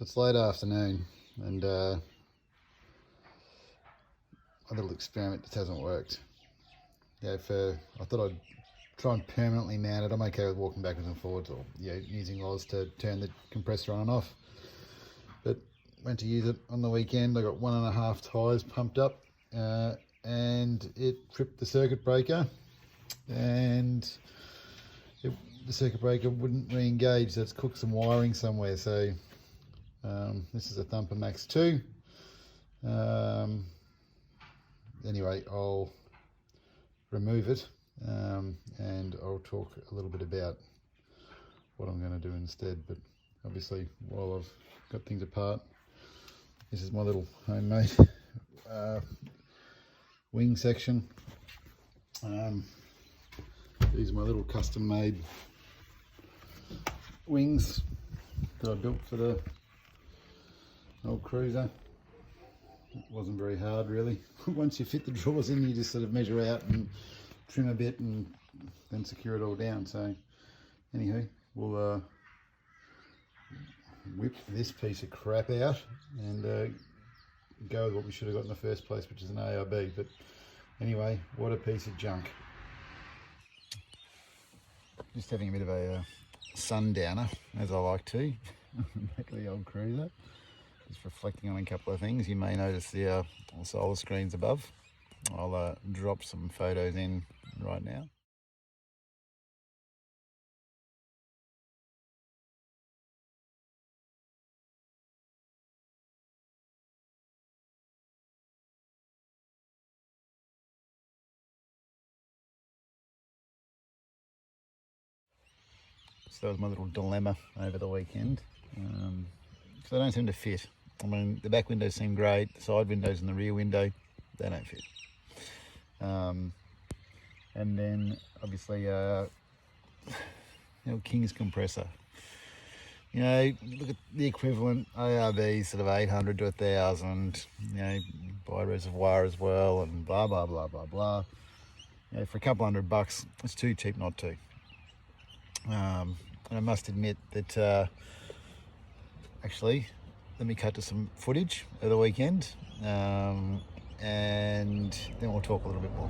it's late afternoon, and my little experiment just hasn't worked. I thought I'd try and permanently mount it. I'm okay with walking backwards and forwards, or using rods to turn the compressor on and off. But went to use it on the weekend. I got 1.5 tyres pumped up, and it tripped the circuit breaker, and the circuit breaker wouldn't re-engage, so it's cooked some wiring somewhere. So this is a Thumper Max II. Anyway, I'll remove it, and I'll talk a little bit about what I'm going to do instead. But obviously, while I've got things apart, this is my little homemade wing section. These are my little custom made wings that I built for the old cruiser. It wasn't very hard, really. Once you fit the drawers in, you just sort of measure out and trim a bit and then secure it all down. So anywho, we'll whip this piece of crap out and go with what we should have got in the first place, which is an ARB. But anyway, what a piece of junk. Just having a bit of a sundowner, as I like to, back of the old cruiser. Just reflecting on a couple of things. You may notice the solar screens above. I'll drop some photos in right now. So that was my little dilemma over the weekend. So they don't seem to fit. I mean, the back windows seem great, the side windows and the rear window, they don't fit. And then obviously, King's compressor. Look at the equivalent ARB, sort of 800 to 1,000. Buy reservoir as well, and blah blah blah blah blah. For a couple $100, it's too cheap not to. And I must admit that actually, let me cut to some footage of the weekend, and then we'll talk a little bit more.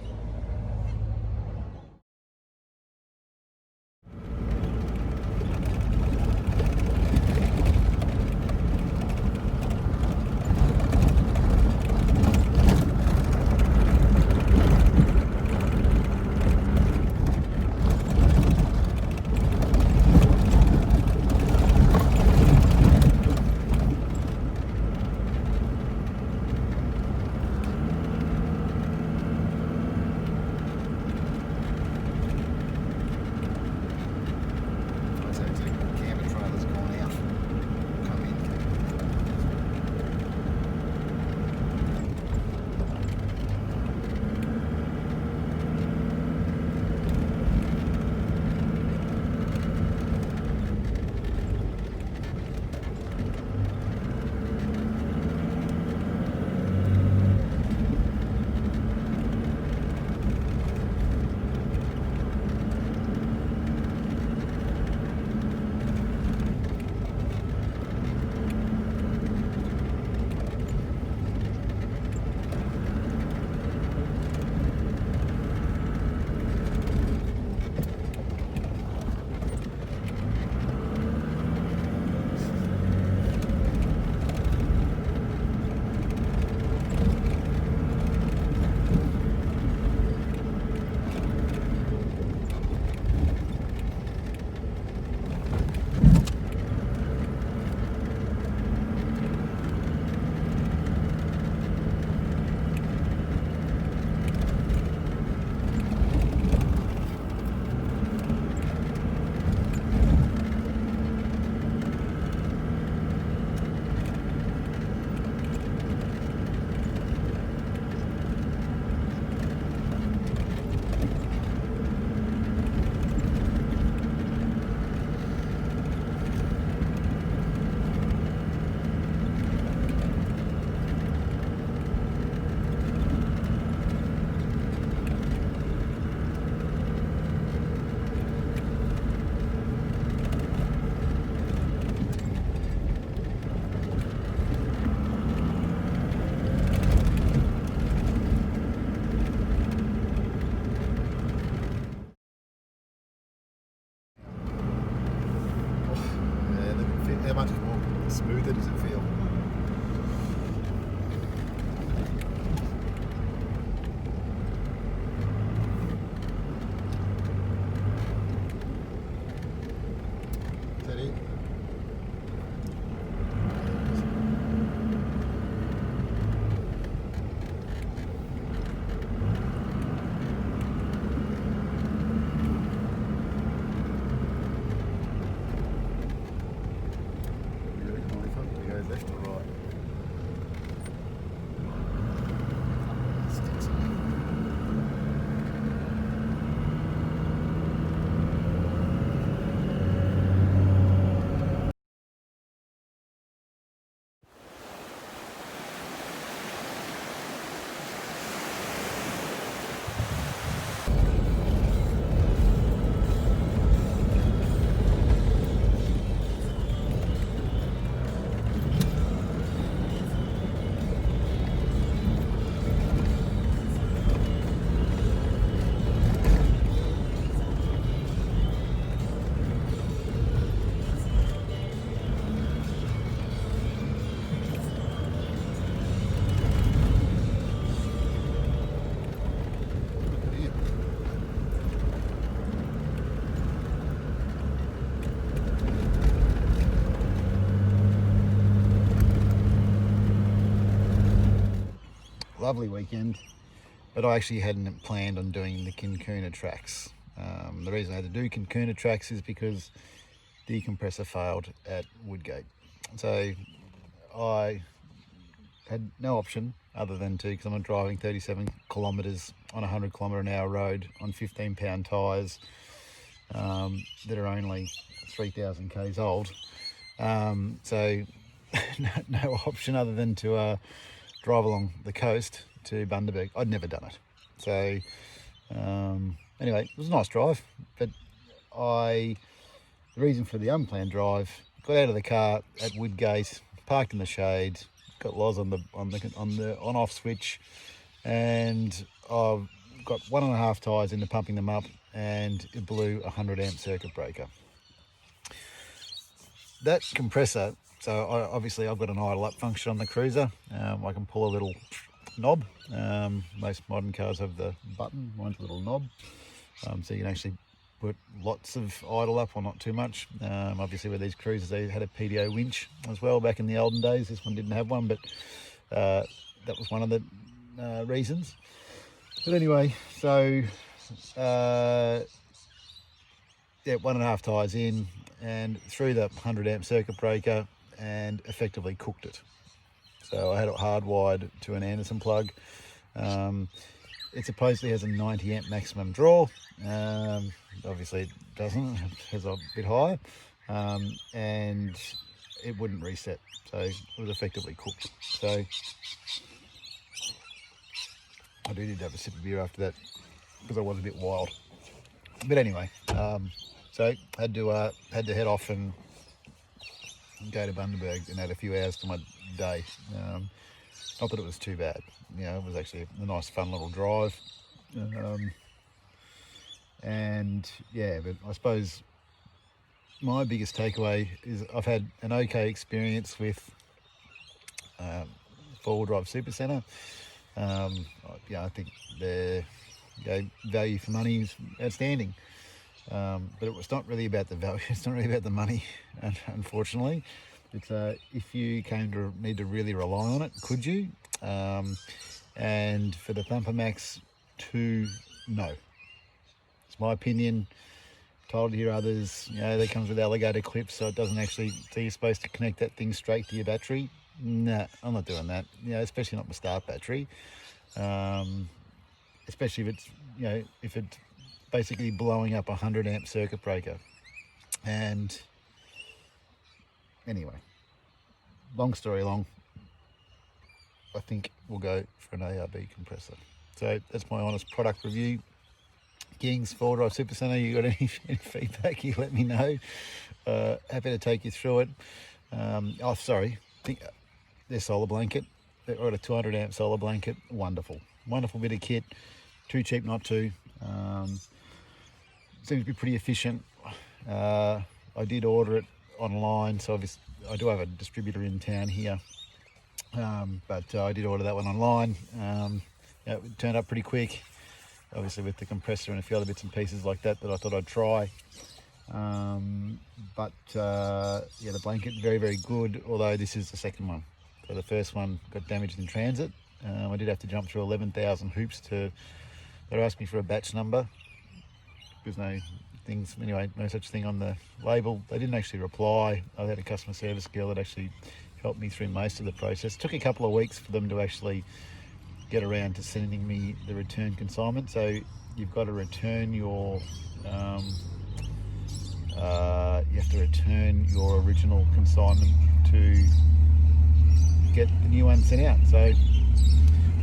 how much more smoother does it feel? Is that it? Left or right? Lovely weekend, but I actually hadn't planned on doing the Kincuna tracks. The reason I had to do Kincuna tracks is because the compressor failed at Woodgate. So I had no option other than to, because I'm driving 37 kilometres on a 100 km/h road on 15-pound tyres that are only 3,000 k's old. So no option other than to drive along the coast to Bundaberg. I'd never done it. So anyway, it was a nice drive, but the reason for the unplanned drive, got out of the car at Woodgate, parked in the shade, got Loz on the on-off switch, and I've got 1.5 tyres into pumping them up, and it blew a 100 amp circuit breaker. That compressor, so obviously I've got an idle up function on the cruiser. I can pull a little knob. Most modern cars have the button, mine's a little knob. So you can actually put lots of idle up, or not too much. Obviously with these cruisers, they had a PDO winch as well back in the olden days. This one didn't have one, but that was one of the reasons. But anyway, so yeah, 1.5 tyres in, and threw the 100 amp circuit breaker and effectively cooked it. So I had it hardwired to an Anderson plug. It supposedly has a 90 amp maximum draw. Obviously it doesn't, it has a bit higher, and it wouldn't reset. So it was effectively cooked. So I need to have a sip of beer after that, because I was a bit wild. But anyway, so had to head off and go to Bundaberg and add a few hours to my day. Not that it was too bad, you know, it was actually a nice fun little drive. And yeah, but I suppose my biggest takeaway is I've had an okay experience with four-wheel drive Supacentre. Yeah, I think their value for money is outstanding. But it's not really about the value, it's not really about the money, unfortunately. It's if you came to need to really rely on it, could you? And for the Thumper Max II, no. It's my opinion. Told to hear others, you know, that comes with alligator clips, so it doesn't actually, so you're supposed to connect that thing straight to your battery. Nah, I'm not doing that. You know, especially not my start battery. Especially if it's, you know, if it's basically blowing up a 100 amp circuit breaker. And anyway, long story long, I think we'll go for an ARB compressor. So that's my honest product review. Kings, four-wheel drive Supacentre, you got any feedback, you let me know. Happy to take you through it. Oh, sorry, their solar blanket. They've got a 200 amp solar blanket. Wonderful. Wonderful bit of kit. Too cheap not to. Seems to be pretty efficient. I did order it online, so obviously I do have a distributor in town here, but I did order that one online. Yeah, it turned up pretty quick, obviously with the compressor and a few other bits and pieces like that I thought I'd try. Yeah, the blanket very, very good, although this is the second one. So the first one got damaged in transit. I did have to jump through 11,000 hoops to, they asked me for a batch number. There's no things, anyway, no such thing on the label. They didn't actually reply. I had a customer service girl that actually helped me through most of the process. It took a couple of weeks for them to actually get around to sending me the return consignment. So you've got to return your, you have to return your original consignment to get the new one sent out. So I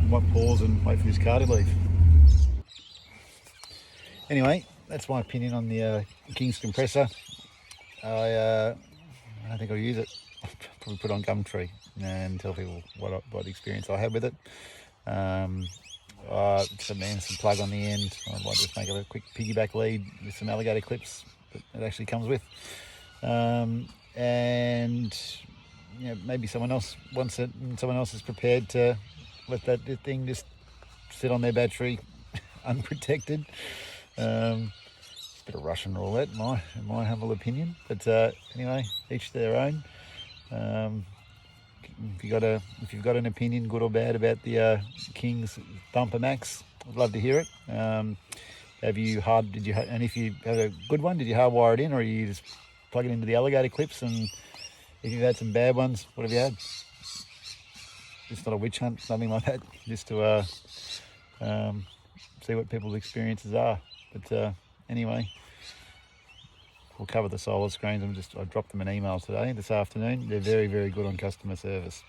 might pause and wait for this car to leave. Anyway, that's my opinion on the King's compressor. I don't think I'll use it. I'll probably put it on Gumtree and tell people what experience I had with it. Some plug on the end. I might just make a quick piggyback lead with some alligator clips that it actually comes with. And you know, maybe someone else wants it and someone else is prepared to let that thing just sit on their battery unprotected. It's a bit of Russian roulette, in my humble opinion. But anyway, each their own. If you've got an opinion, good or bad, about the King's Thumper Max, I'd love to hear it. And if you have a good one, did you hardwire it in, or you just plug it into the alligator clips? And if you've had some bad ones, what have you had? It's not a witch hunt, something like that, just to see what people's experiences are. But anyway, we'll cover the solar screens. I dropped them an email this afternoon. They're very, very good on customer service.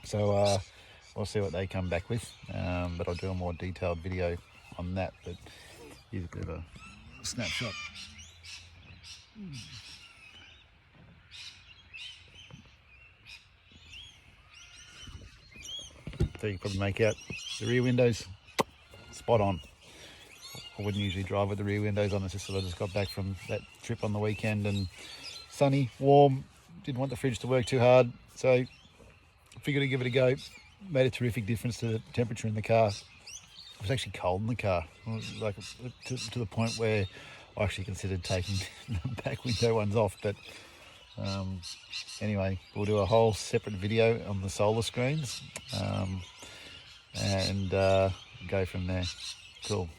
So we'll see what they come back with. But I'll do a more detailed video on that. But here's a bit of a snapshot. So you can probably make out the rear windows, spot on. I wouldn't usually drive with the rear windows on. It's just that I just got back from that trip on the weekend and sunny, warm, didn't want the fridge to work too hard. So figured I'd give it a go. Made a terrific difference to the temperature in the car. It was actually cold in the car, like to the point where I actually considered taking the back window ones off. But anyway, we'll do a whole separate video on the solar screens and go from there. Cool.